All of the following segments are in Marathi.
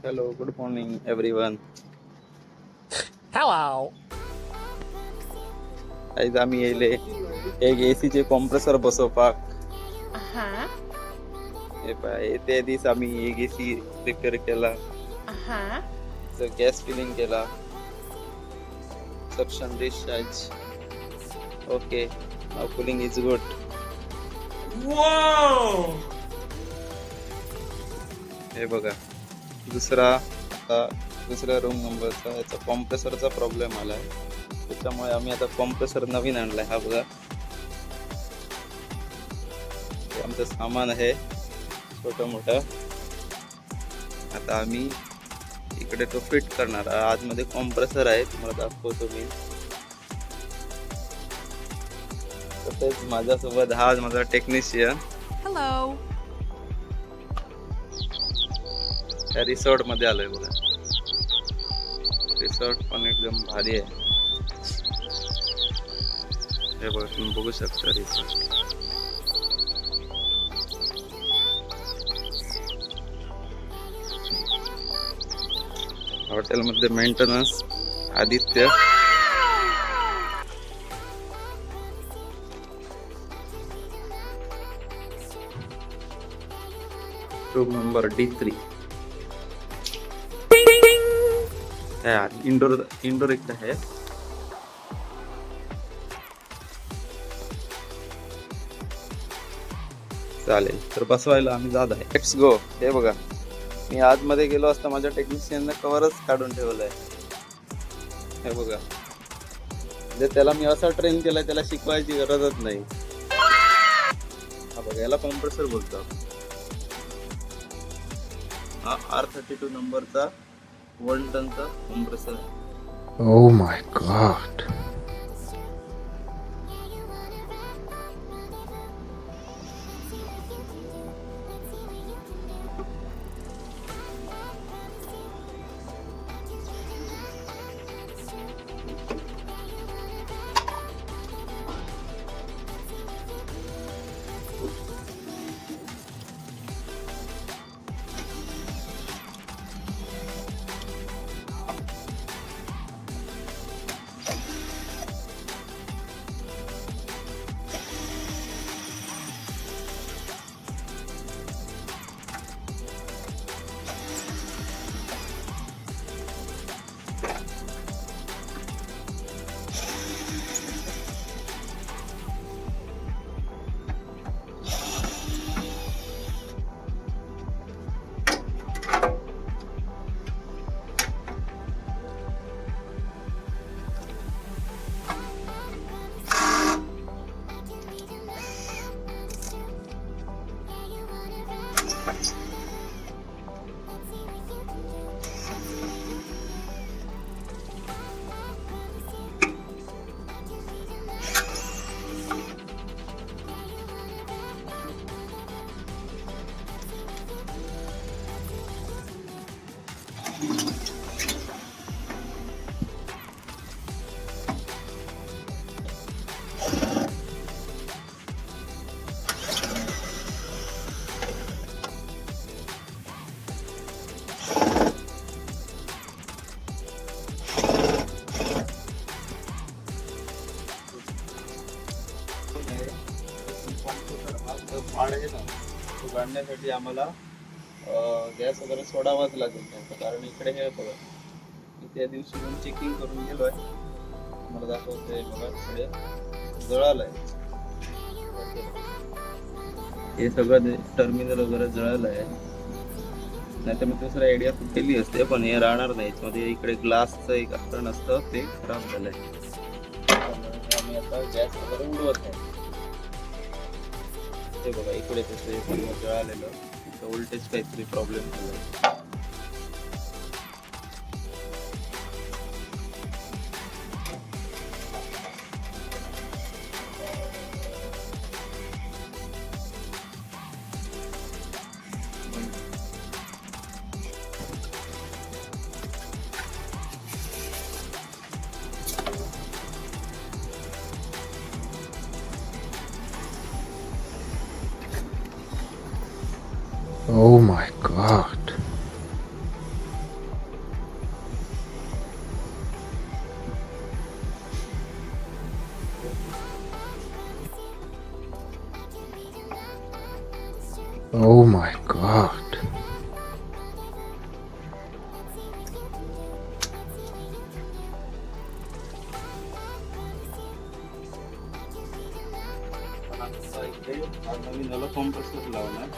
Hello, good morning everyone. Hello. आज आम्ही येले एक एसीचे कॉम्प्रेसर बसवपाक. Aha, हे पहा, ते दिस आम्ही एक एसी रिपेअर केला, aha. गॅस फिलिंग केला, suction discharge. Okay, now cooling is good. Whoa. हे बघा, दुसऱ्या रूम नंबरचा याचा कॉम्प्रेसरचा प्रॉब्लेम आलाय, त्याच्यामुळे आम्ही आता कॉम्प्रेसर नवीन आणलाय. हा बघा, हे आमचं सामान आहे छोटं मोठं. आता आम्ही इकडे तो फिट करणार. आतमध्ये कॉम्प्रेसर आहे, तुम्हाला दाखवतो मी. तसेच माझ्यासोबत हा माझा टेक्निशियन Hello. त्या रिसॉर्ट मध्ये आलोय बघा. रिसॉर्ट पण एकदम भारी आहे. हे बघा, तुम्ही बघू शकता रिसॉर्ट. हॉटेलमध्ये maintenance Aditya. Room number D3. Indoor इकडे आहे. चालेल, तर बसवायला आम्ही जात आहे. Let's go. हे बघा, मी आतमध्ये गेलो असता माझ्या टेक्निशियनने कव्हरच काढून ठेवलाय. हे बघा, म्हणजे त्याला मी असा ट्रेन केलाय, त्याला शिकवायची गरजच नाही. हा बघा, याला कॉम्प्रेसर बोलतो. हा R32 नंबरचा 1 टनचा कॉम्प्रेसर आहे. Oh my God. तो काढण्यासाठी आम्हाला गॅस वगैरे सोडावाच लागेल त्यांचं, कारण इकडे हे बघा, मी त्या दिवशी पण चेकिंग करून गेलोय. मला दाखवतोय बघा, इकडे जळालंय. हे सगळं टर्मिनल वगैरे जळालं आहे. नाही तर मी दुसरा आयडिया केली असते, पण हे राहणार नाही. मध्ये इकडे ग्लासचं एक आकरण असतं, ते खराब झालंय. त्यामुळे आम्ही आता गॅस वगैरे उडवत आहे. ते बघा, इकडे त्याचं सर्व जळालेलं, इथं व्होल्टेज काहीतरी प्रॉब्लेम झाला. Oh my God. Oh my god. आता इकडे नवीन झालं कॉम्प्रेसर लावणार.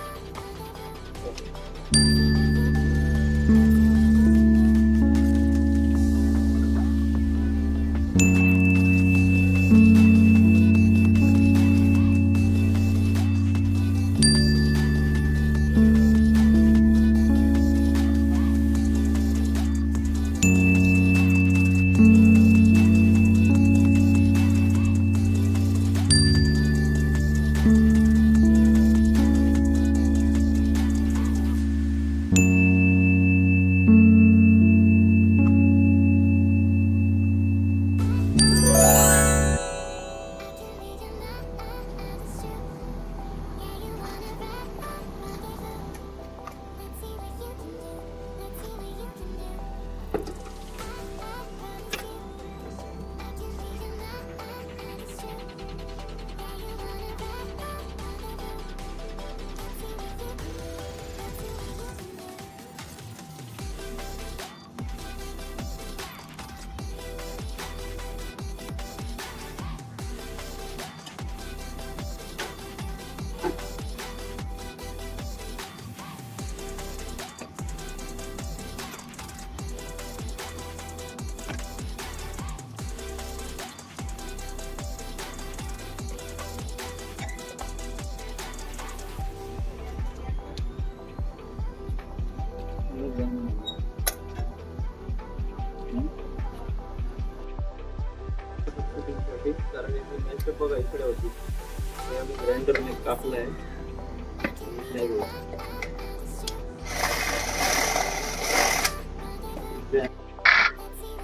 बघा इकडे होती ते आम्ही ग्राइंडरने कापलंय.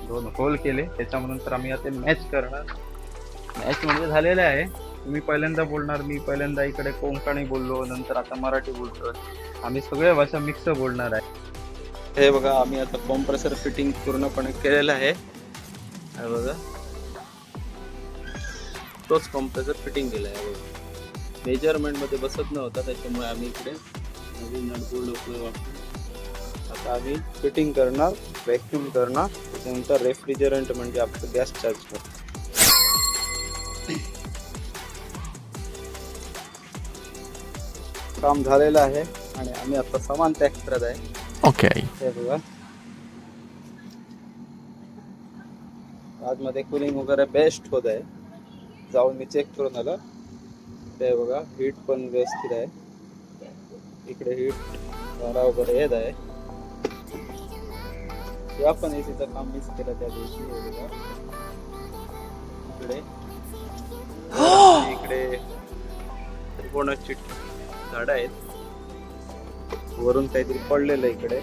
दोन होल केले त्याच्यानंतर आम्ही आता मॅच करणार. मॅच म्हणजे झालेलं आहे. तुम्ही पहिल्यांदा बोलणार, मी पहिल्यांदा इकडे कोंकणी बोललो, नंतर आता मराठी बोलतो. आम्ही सगळ्या भाषा मिक्स बोलणार आहे. हे बघा आम्ही आता कॉम्प्रेसर फिटिंग पूर्णपणे केलेलं आहे. हे बघा तोच कॉम्प्रेसर फिटिंग केला आहे. मेजरमेंट मध्ये बसत नव्हता त्याच्यामुळे आम्ही इकडे नवीन नटबोल्ट वापरून आता आम्ही फिटिंग करणार, व्हॅक्यूम करणार, त्याच्यानंतर रेफ्रिजरंट म्हणजे आपलं गॅस चार्ज करणार. काम झालेलं आहे आणि आम्ही आता सामान पॅक करत आहे. Okay. हे बघा आतमध्ये कूलिंग वगैरे बेस्ट होत आहे. जाऊन मी चेक करून आलो. ते बघा हीट पण व्यवस्थित आहे. इकडे हीट वारा वगैरे येत आहे. या पण एसीचं काम मिस केलं त्या दिवशी. हे बघा इकडे त्रिकोणाची झाडं आहेत. वरून काहीतरी पडलेलं आहे इकडे.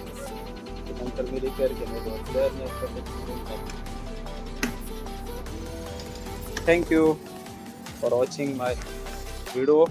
नंतर मी रिपेअर केलं. Thank you for watching my video.